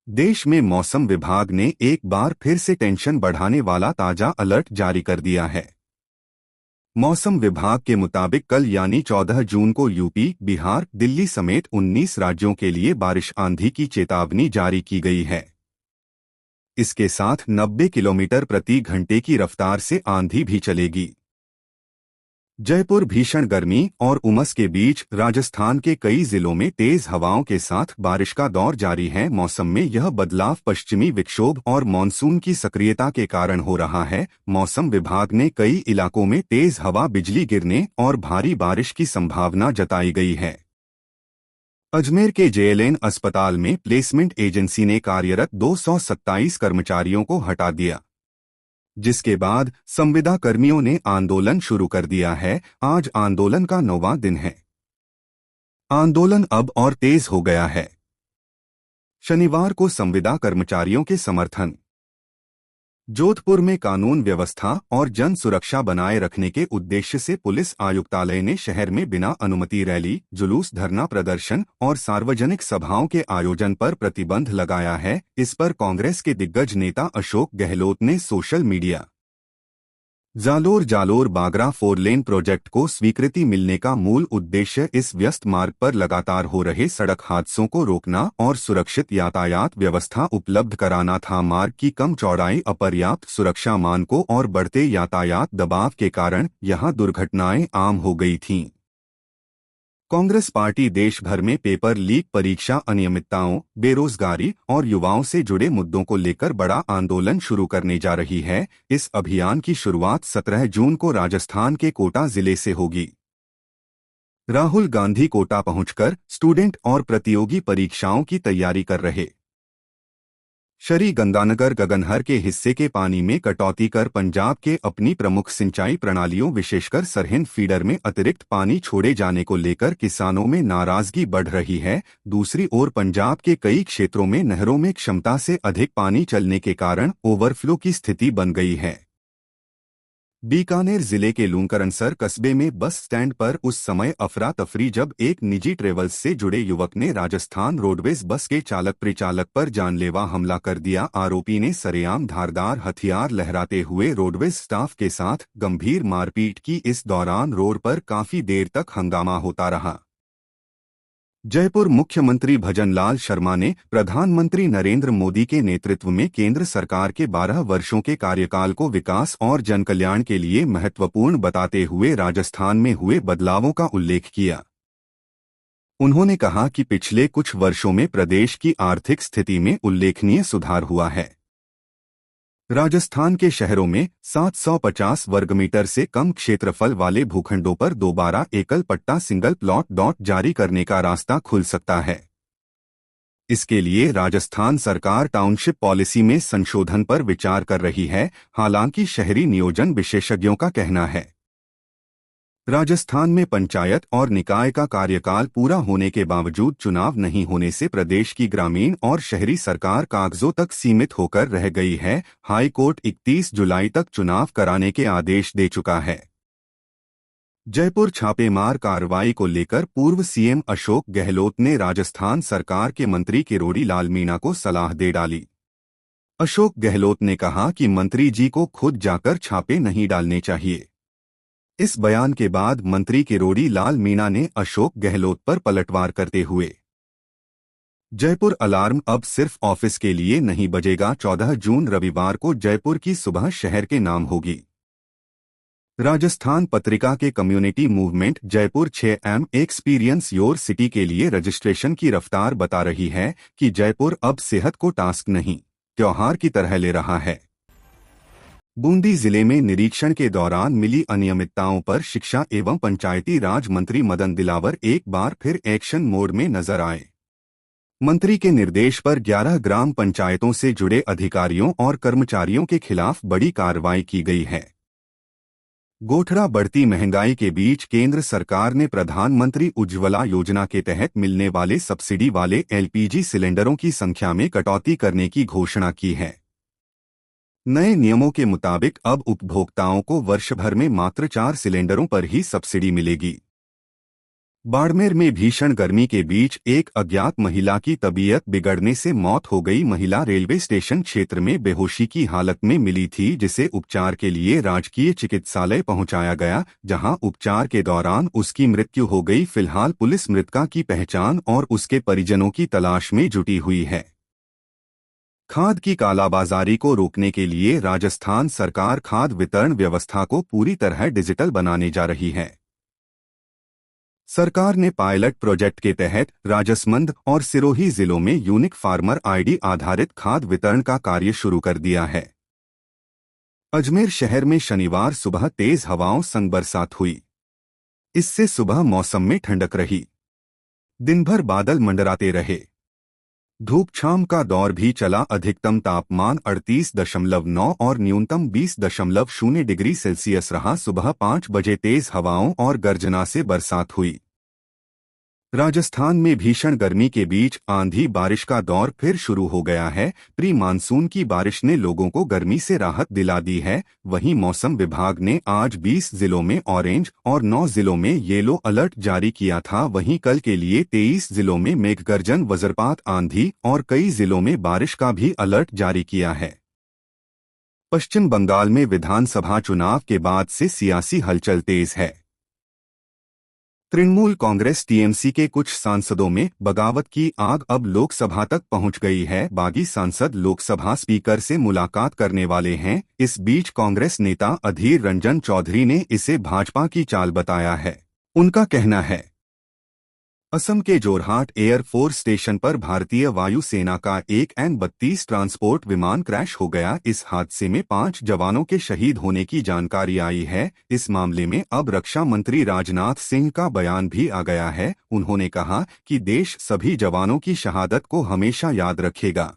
देश में मौसम विभाग ने एक बार फिर से टेंशन बढ़ाने वाला ताजा अलर्ट जारी कर दिया है। मौसम विभाग के मुताबिक कल यानी 14 जून को यूपी, बिहार, दिल्ली समेत 19 राज्यों के लिए बारिश आंधी की चेतावनी जारी की गई है। इसके साथ 90 किलोमीटर प्रति घंटे की रफ्तार से आंधी भी चलेगी। जयपुर भीषण गर्मी और उमस के बीच राजस्थान के कई जिलों में तेज हवाओं के साथ बारिश का दौर जारी है। मौसम में यह बदलाव पश्चिमी विक्षोभ और मानसून की सक्रियता के कारण हो रहा है। मौसम विभाग ने कई इलाकों में तेज हवा, बिजली गिरने और भारी बारिश की संभावना जताई गई है। अजमेर के जेएलएन अस्पताल में प्लेसमेंट एजेंसी ने कार्यरत 227 कर्मचारियों को हटा दिया, जिसके बाद संविदा कर्मियों ने आंदोलन शुरू कर दिया है। आज आंदोलन का 9वां दिन है। आंदोलन अब और तेज हो गया है। शनिवार को संविदा कर्मचारियों के समर्थन जोधपुर में कानून व्यवस्था और जन सुरक्षा बनाए रखने के उद्देश्य से पुलिस आयुक्तालय ने शहर में बिना अनुमति रैली, जुलूस, धरना प्रदर्शन और सार्वजनिक सभाओं के आयोजन पर प्रतिबंध लगाया है। इस पर कांग्रेस के दिग्गज नेता अशोक गहलोत ने सोशल मीडिया जालोर बागरा 4 लेन प्रोजेक्ट को स्वीकृति मिलने का मूल उद्देश्य इस व्यस्त मार्ग पर लगातार हो रहे सड़क हादसों को रोकना और सुरक्षित यातायात व्यवस्था उपलब्ध कराना था। मार्ग की कम चौड़ाई, अपर्याप्त सुरक्षा मानकों और बढ़ते यातायात दबाव के कारण यहां दुर्घटनाएं आम हो गई थीं। कांग्रेस पार्टी देश भर में पेपर लीक, परीक्षा अनियमितताओं, बेरोजगारी और युवाओं से जुड़े मुद्दों को लेकर बड़ा आंदोलन शुरू करने जा रही है। इस अभियान की शुरुआत 17 जून को राजस्थान के कोटा जिले से होगी। राहुल गांधी कोटा पहुंचकर स्टूडेंट और प्रतियोगी परीक्षाओं की तैयारी कर रहे। श्री गंगानगर गगनहर के हिस्से के पानी में कटौती कर पंजाब के अपनी प्रमुख सिंचाई प्रणालियों विशेषकर सरहिंद फीडर में अतिरिक्त पानी छोड़े जाने को लेकर किसानों में नाराजगी बढ़ रही है। दूसरी ओर पंजाब के कई क्षेत्रों में नहरों में क्षमता से अधिक पानी चलने के कारण ओवरफ्लो की स्थिति बन गई है। बीकानेर जिले के लूंकरनसर कस्बे में बस स्टैंड पर उस समय अफरा तफरी जब एक निजी ट्रेवल्स से जुड़े युवक ने राजस्थान रोडवेज बस के चालक परिचालक पर जानलेवा हमला कर दिया। आरोपी ने सरेआम धारदार हथियार लहराते हुए रोडवेज स्टाफ के साथ गंभीर मारपीट की। इस दौरान रोड पर काफी देर तक हंगामा होता रहा। जयपुर मुख्यमंत्री भजनलाल शर्मा ने प्रधानमंत्री नरेंद्र मोदी के नेतृत्व में केंद्र सरकार के 12 वर्षों के कार्यकाल को विकास और जनकल्याण के लिए महत्वपूर्ण बताते हुए राजस्थान में हुए बदलावों का उल्लेख किया। उन्होंने कहा कि पिछले कुछ वर्षों में प्रदेश की आर्थिक स्थिति में उल्लेखनीय सुधार हुआ है। राजस्थान के शहरों में 750 वर्गमीटर से कम क्षेत्रफल वाले भूखंडों पर दोबारा एकल पट्टा सिंगल प्लॉट जारी करने का रास्ता खुल सकता है। इसके लिए राजस्थान सरकार टाउनशिप पॉलिसी में संशोधन पर विचार कर रही है। हालांकि शहरी नियोजन विशेषज्ञों का कहना है राजस्थान में पंचायत और निकाय का कार्यकाल पूरा होने के बावजूद चुनाव नहीं होने से प्रदेश की ग्रामीण और शहरी सरकार कागजों तक सीमित होकर रह गई है। हाई कोर्ट 31 जुलाई तक चुनाव कराने के आदेश दे चुका है। जयपुर छापेमार कार्रवाई को लेकर पूर्व सीएम अशोक गहलोत ने राजस्थान सरकार के मंत्री किरोड़ी लाल मीणा को सलाह दे डाली। अशोक गहलोत ने कहा कि मंत्री जी को खुद जाकर छापे नहीं डालने चाहिए। इस बयान के बाद मंत्री किरोड़ी लाल मीणा ने अशोक गहलोत पर पलटवार करते हुए जयपुर अलार्म अब सिर्फ ऑफिस के लिए नहीं बजेगा। 14 जून रविवार को जयपुर की सुबह शहर के नाम होगी। राजस्थान पत्रिका के community movement Jaipur 6M experience your city के लिए रजिस्ट्रेशन की रफ्तार बता रही है कि जयपुर अब सेहत को टास्क नहीं, त्योहार की तरह ले रहा है। बूंदी जिले में निरीक्षण के दौरान मिली अनियमितताओं पर शिक्षा एवं पंचायती राज मंत्री मदन दिलावर एक बार फिर एक्शन मोड में नजर आए। मंत्री के निर्देश पर 11 ग्राम पंचायतों से जुड़े अधिकारियों और कर्मचारियों के खिलाफ बड़ी कार्रवाई की गई है। गोठड़ा बढ़ती महंगाई के बीच केंद्र सरकार ने प्रधानमंत्री उज्ज्वला योजना के तहत मिलने वाले सब्सिडी वाले एलपीजी सिलेंडरों की संख्या में कटौती करने की घोषणा की है। नए नियमों के मुताबिक अब उपभोक्ताओं को वर्ष भर में मात्र 4 सिलेंडरों पर ही सब्सिडी मिलेगी। बाड़मेर में भीषण गर्मी के बीच एक अज्ञात महिला की तबीयत बिगड़ने से मौत हो गई। महिला रेलवे स्टेशन क्षेत्र में बेहोशी की हालत में मिली थी, जिसे उपचार के लिए राजकीय चिकित्सालय पहुंचाया गया, जहां उपचार के दौरान उसकी मृत्यु हो गई। फिलहाल पुलिस मृतका की पहचान और उसके परिजनों की तलाश में जुटी हुई है। खाद की कालाबाजारी को रोकने के लिए राजस्थान सरकार खाद वितरण व्यवस्था को पूरी तरह डिजिटल बनाने जा रही है। सरकार ने पायलट प्रोजेक्ट के तहत राजसमंद और सिरोही जिलों में यूनिक फार्मर आईडी आधारित खाद वितरण का कार्य शुरू कर दिया है। अजमेर शहर में शनिवार सुबह तेज हवाओं संग बरसात हुई। इससे सुबह मौसम में ठंडक रही। दिन भर बादल मंडराते रहे। धूप छांव का दौर भी चला। अधिकतम तापमान 38.9 और न्यूनतम 20.0 डिग्री सेल्सियस रहा। सुबह 5 बजे तेज हवाओं और गर्जना से बरसात हुई। राजस्थान में भीषण गर्मी के बीच आंधी बारिश का दौर फिर शुरू हो गया है। प्री मानसून की बारिश ने लोगों को गर्मी से राहत दिला दी है। वहीं मौसम विभाग ने आज 20 जिलों में ऑरेंज और 9 जिलों में येलो अलर्ट जारी किया था। वहीं कल के लिए 23 जिलों में मेघगर्जन, वज्रपात, आंधी और कई जिलों में बारिश का भी अलर्ट जारी किया है। पश्चिम बंगाल में विधानसभा चुनाव के बाद से सियासी हलचल तेज है। तृणमूल कांग्रेस टीएमसी के कुछ सांसदों में बगावत की आग अब लोकसभा तक पहुंच गई है। बागी सांसद लोकसभा स्पीकर से मुलाकात करने वाले हैं। इस बीच कांग्रेस नेता अधीर रंजन चौधरी ने इसे भाजपा की चाल बताया है। उनका कहना है, असम के जोरहाट एयरफोर्स स्टेशन पर भारतीय वायुसेना का एक N-32 ट्रांसपोर्ट विमान क्रैश हो गया। इस हादसे में 5 जवानों के शहीद होने की जानकारी आई है। इस मामले में अब रक्षा मंत्री राजनाथ सिंह का बयान भी आ गया है। उन्होंने कहा कि देश सभी जवानों की शहादत को हमेशा याद रखेगा।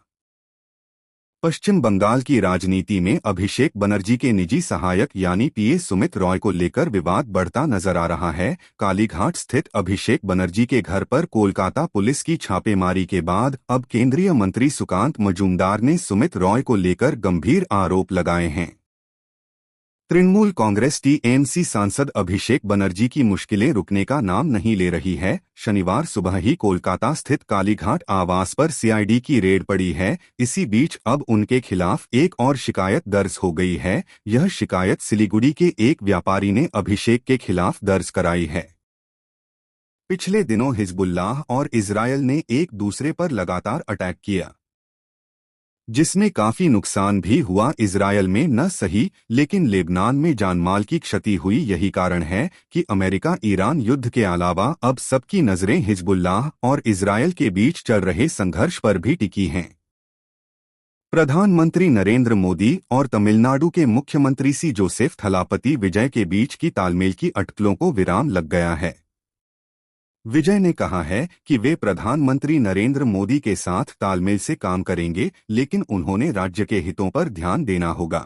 पश्चिम बंगाल की राजनीति में अभिषेक बनर्जी के निजी सहायक यानी पीए सुमित रॉय को लेकर विवाद बढ़ता नजर आ रहा है। कालीघाट स्थित अभिषेक बनर्जी के घर पर कोलकाता पुलिस की छापेमारी के बाद अब केंद्रीय मंत्री सुकांत मजूमदार ने सुमित रॉय को लेकर गंभीर आरोप लगाए हैं। तृणमूल कांग्रेस टीएमसी सांसद अभिषेक बनर्जी की मुश्किलें रुकने का नाम नहीं ले रही है। शनिवार सुबह ही कोलकाता स्थित कालीघाट आवास पर सीआईडी की रेड पड़ी है। इसी बीच अब उनके खिलाफ एक और शिकायत दर्ज हो गई है। यह शिकायत सिलीगुड़ी के एक व्यापारी ने अभिषेक के खिलाफ दर्ज कराई है। पिछले दिनों हिजबुल्लाह और इजरायल ने एक दूसरे पर लगातार अटैक किया, जिसमें काफी नुकसान भी हुआ। इजरायल में न सही लेकिन लेबनान में जानमाल की क्षति हुई। यही कारण है कि अमेरिका ईरान युद्ध के अलावा अब सबकी नजरें हिजबुल्लाह और इजरायल के बीच चल रहे संघर्ष पर भी टिकी हैं। प्रधानमंत्री नरेंद्र मोदी और तमिलनाडु के मुख्यमंत्री सी जोसेफ थलापति विजय के बीच की तालमेल की अटकलों को विराम लग गया है। विजय ने कहा है कि वे प्रधानमंत्री नरेंद्र मोदी के साथ तालमेल से काम करेंगे, लेकिन उन्होंने राज्य के हितों पर ध्यान देना होगा।